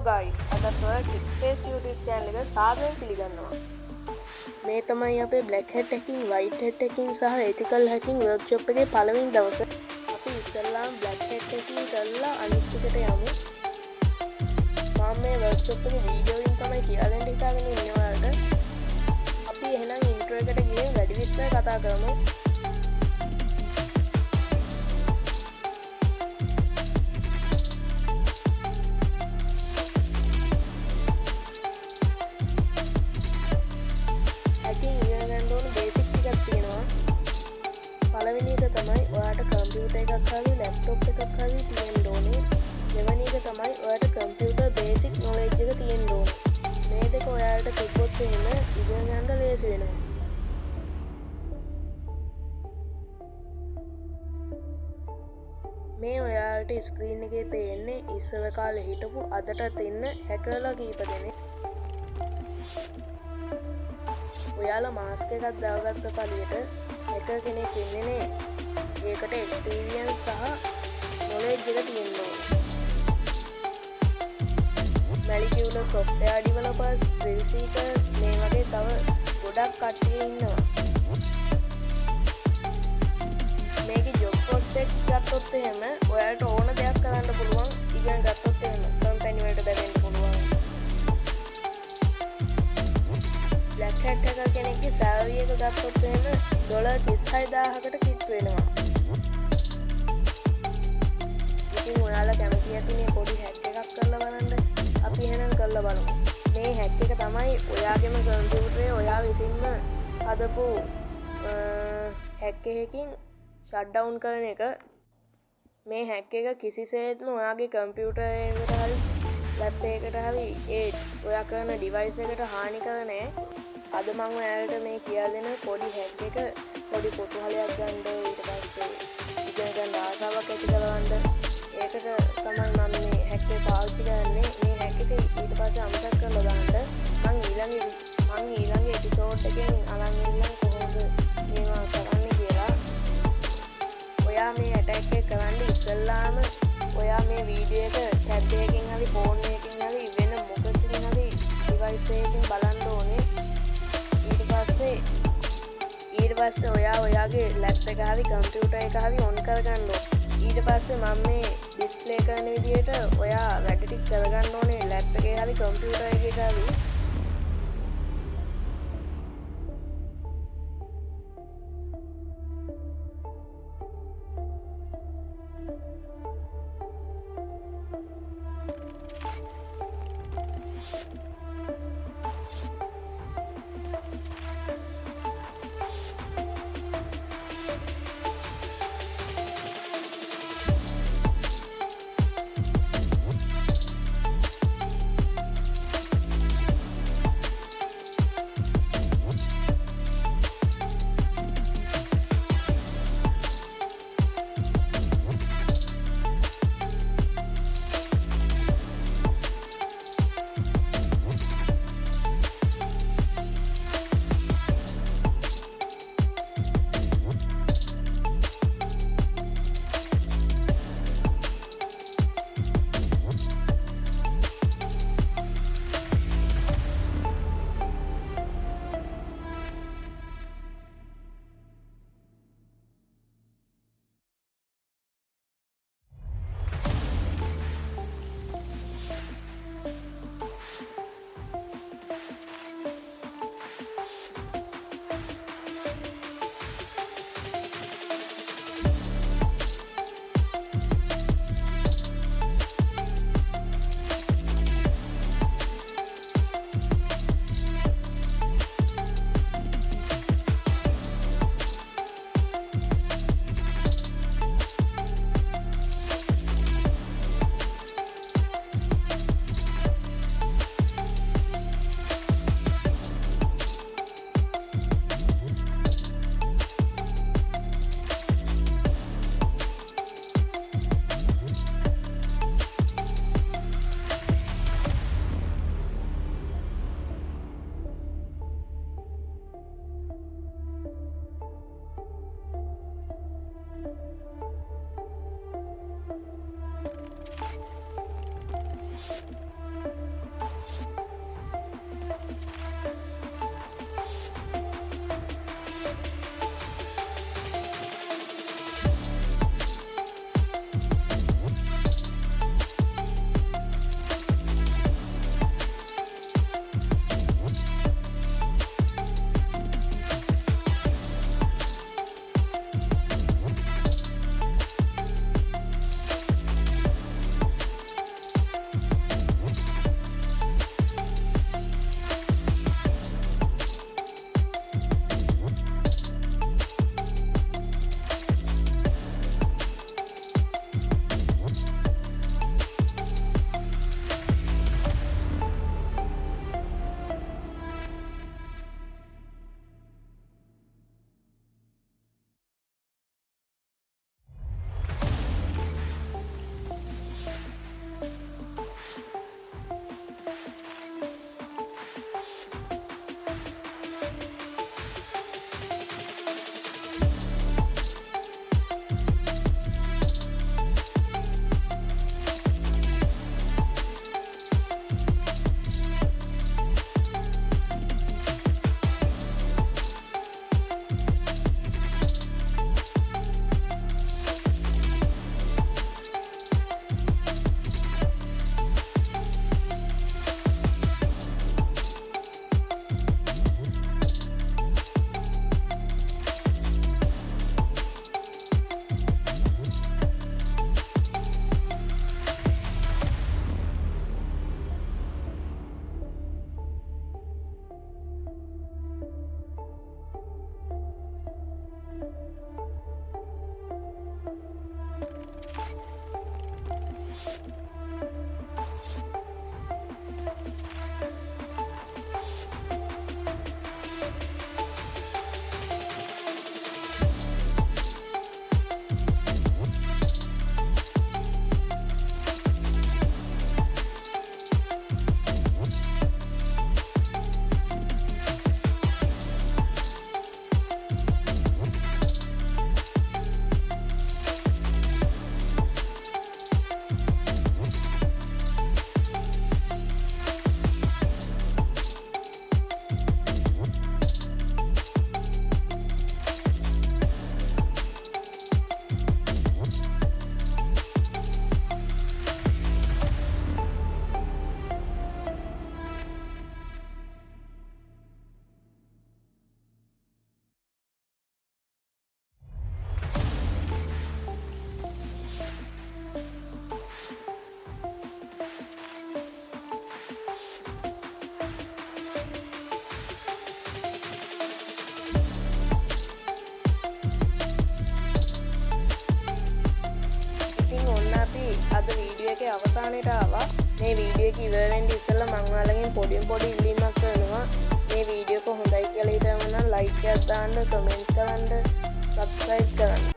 guys, අදත් ඔයාලා Tips YouTube channel එක සාදරයෙන් පිළිගන්නවා. මේ තමයි අපේ black hat hacking, white hat hacking සහ ethical hacking workshop එකේ පළවෙනි දවස. අපි ඉස්සෙල්ලාම black hat hacking කරලා අනිත් එකට යමු. මම මේ workshop එකේ වීඩියෝ එකෙන් තමයි කියලා දෙන්න හිතාගෙන ඉන්නේ ඔයාලට. අපි එහෙනම් intro එකට ගිහින් වැඩි විස්තර කතා කරමු. පළවෙනි එක තමයි ඔයාලට කම්පියුටර් එකක් හරි ලැප්ටොප් එකක් හරි තියෙන්න ඕනේ. දෙවෙනි එක තමයි ඔයාලට කම්පියුටර් බේසික් නොලෙජ් එක තියෙන්න ඕනේ. මේ දෙක ඔයාලට තිබ්බොත් එහෙම ඉගෙන ගන්න ලේසි වෙනවා. මේ ඔයාලට ස්ක්‍රීන් එකේ පේන්නේ ඉස්සර කාලේ හිටපු අදටත් ඉන්න හැකර්ලා කීප දෙනෙක්. ඔයාලා මාස්ක් එකක් දාගත්ත පළියට hacker කෙනෙක් ඉන්නේ නේ. ඒකට experience සහ knowledge එක තියෙන්න ඕනේ. molecular software developers, thrill seekers මේ වගේ තව ගොඩක් කට්ටිය ඉන්නවා. මේකේ job prospects ගත්තොත් එහෙම ඔයාලට ඕන දෙයක් කරන්න පුළුවන්. ඉගෙන ගත්තොත් එහෙම company වලට බැලෙන්න පුළුවන්. black hat hacker කෙනෙක්ගේ salary එක ගත්තොත් එහෙම $36000කට කිට් වෙනවා. ඉතින් ඔයාලා කැමති ඇති මේ පොඩි හැක් එකක් කරලා බලන්න. අපි එහෙනම් කරලා බලමු. මේ හැක් එක තමයි ඔයාගේම කම්පියුටරේ ඔයා විසින්ම හදපු හැක් එකකින් ෂට් ඩවුන් කරන එක. මේ හැක් එක කිසිසේත්ම ඔයාගේ කම්පියුටර් එකට හරි ලැප් එකකට හරි ඒ ඔයා කරන ඩිවයිස් එකට හානි කරන්නේ නැහැ. අද මම ඔයාලට මේ කියලා දෙන පොඩි හැක් එක පොඩි කුතුහලයක් ගන්න ඊට පස්සේ ඉගෙන ගන්න ආසාවක් ඇති කරවන්න. ඒකට තමයි මම මේ හැක් එක පාවිච්චි කරන්නේ. මේ හැක් එක ඊට පස්සේ අමතක කරලා දාන්න. මම ඊළඟ එපිසෝඩ් එකෙන් අරන් ඉන්නම් කොහොමද මේවා කරන්නේ කියලා. ඔයා මේ ඇටැක් එක කරන්න ඉස්සෙල්ලාම ඔයා මේ වීඩියෝ එක ටැබ් එකකින් හරි ෆෝන් එකකින් හරි වෙන මොකකින් හරි ඩිවයිස් එකකින් බලන්න ඕනේ. ඊට පස්සේ ඔයා ඔයාගේ ලැප් එක හරි කම්පියුටර් එක හරි ඔන් කරගන්න ඕනේ. ඊට පස්සේ මම මේ ඩිස්ප්ලේ කරන විදිහට ඔයා වැඩ ටික කරගන්න ඕනේ ලැප් එකේ හරි කම්පියුටර් එකේ හරි. එකේ අවසානයට ආවා. මේ වීඩියෝ එක ඉවර වෙන්න ඉස්සෙල්ලා මම ඔයාලගෙන් පොඩි ඉල්ලීමක් කරනවා. මේ වීඩියෝ එක හොඳයි කියලා හිතනවා නම් ලයික් එකක් දාන්න, කමෙන්ට් කරන්න, සබ්ස්ක්‍රයිබ් කරන්න.